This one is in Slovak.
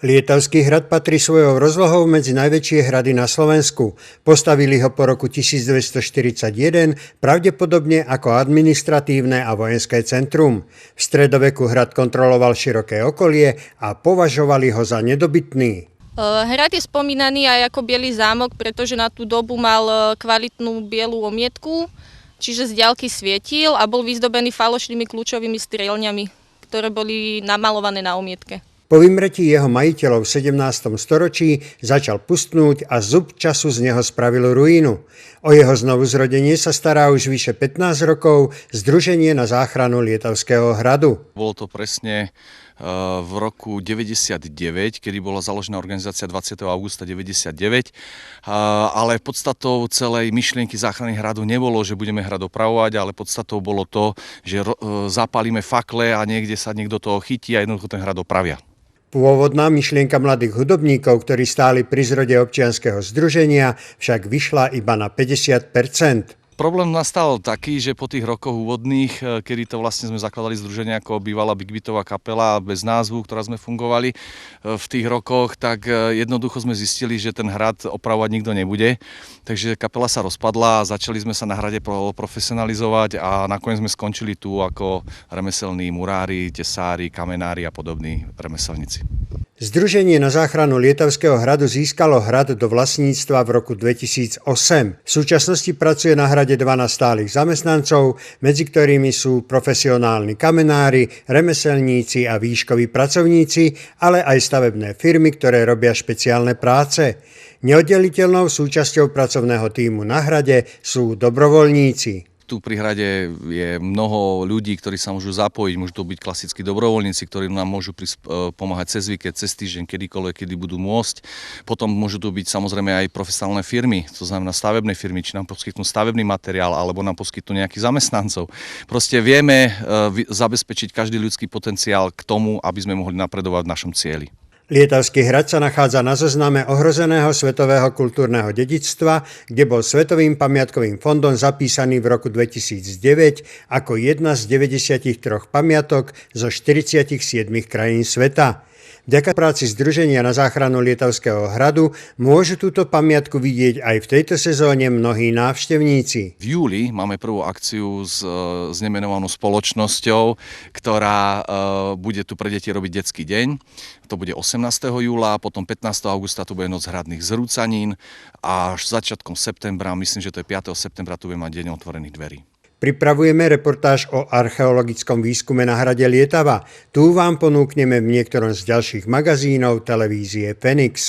Lietavský hrad patrí svojou rozlohou medzi najväčšie hrady na Slovensku. Postavili ho po roku 1241, pravdepodobne ako administratívne a vojenské centrum. V stredoveku hrad kontroloval široké okolie a považovali ho za nedobytný. Hrad je spomínaný aj ako Bielý zámok, pretože na tú dobu mal kvalitnú bielú omietku, čiže z diaľky svietil a bol vyzdobený falošnými kľúčovými strieľňami, ktoré boli namalované na omietke. Po vymretí jeho majiteľov v 17. storočí začal pustnúť a zub času z neho spravil ruínu. O jeho znovuzrodenie sa stará už vyše 15 rokov Združenie na záchranu Lietavského hradu. Bolo to presne v roku 99, kedy bola založená organizácia 20. augusta 99, ale podstatou celej myšlienky záchrany hradu nebolo, že budeme hrad opravovať, ale podstatou bolo to, že zapálime fakle a niekde sa niekto toho chytí a jednoducho ten hrad opravia. Pôvodná myšlienka mladých hudobníkov, ktorí stáli pri zrode občianskeho združenia, však vyšla iba na 50%. Problém nastal taký, že po tých rokoch úvodných, kedy to vlastne sme zakladali združenie ako bývalá Big Beatová kapela bez názvu, ktorá sme fungovali v tých rokoch, tak jednoducho sme zistili, že ten hrad opravovať nikto nebude. Takže kapela sa rozpadla a začali sme sa na hrade profesionalizovať a nakoniec sme skončili tu ako remeselní murári, tesári, kamenári a podobní remeselníci. Združenie na záchranu Lietavského hradu získalo hrad do vlastníctva v roku 2008. V súčasnosti pracuje na hrade 12 stálych zamestnancov, medzi ktorými sú profesionálni kamenári, remeselníci a výškoví pracovníci, ale aj stavebné firmy, ktoré robia špeciálne práce. Neoddeliteľnou súčasťou pracovného tímu na hrade sú dobrovoľníci. Tu pri hrade je mnoho ľudí, ktorí sa môžu zapojiť, môžu to byť klasickí dobrovoľníci, ktorí nám môžu pomáhať cez víkend, cez týždeň, kedykoľvek, kedy budú môcť. Potom môžu tu byť samozrejme aj profesionálne firmy, to znamená stavebné firmy, či nám poskytnú stavebný materiál, alebo nám poskytnú nejakých zamestnancov. Proste vieme zabezpečiť každý ľudský potenciál k tomu, aby sme mohli napredovať v našom cieli. Lietavský hrad sa nachádza na zozname ohrozeného svetového kultúrneho dedičstva, kde bol Svetovým pamiatkovým fondom zapísaný v roku 2009 ako jedna z 93 pamiatok zo 47 krajín sveta. Vďaka práci Združenia na záchranu Lietavského hradu môžu túto pamiatku vidieť aj v tejto sezóne mnohí návštevníci. V júli máme prvú akciu s nemenovanou spoločnosťou, ktorá bude tu pre deti robiť detský deň. To bude 18. júla, potom 15. augusta tu bude Noc hradných zrúcanín a až začiatkom septembra, myslím, že to je 5. septembra, tu bude mať Deň otvorených dverí. Pripravujeme reportáž o archeologickom výskume na hrade Lietava. Tu vám ponúkneme v niektorom z ďalších magazínov televízie Fenix.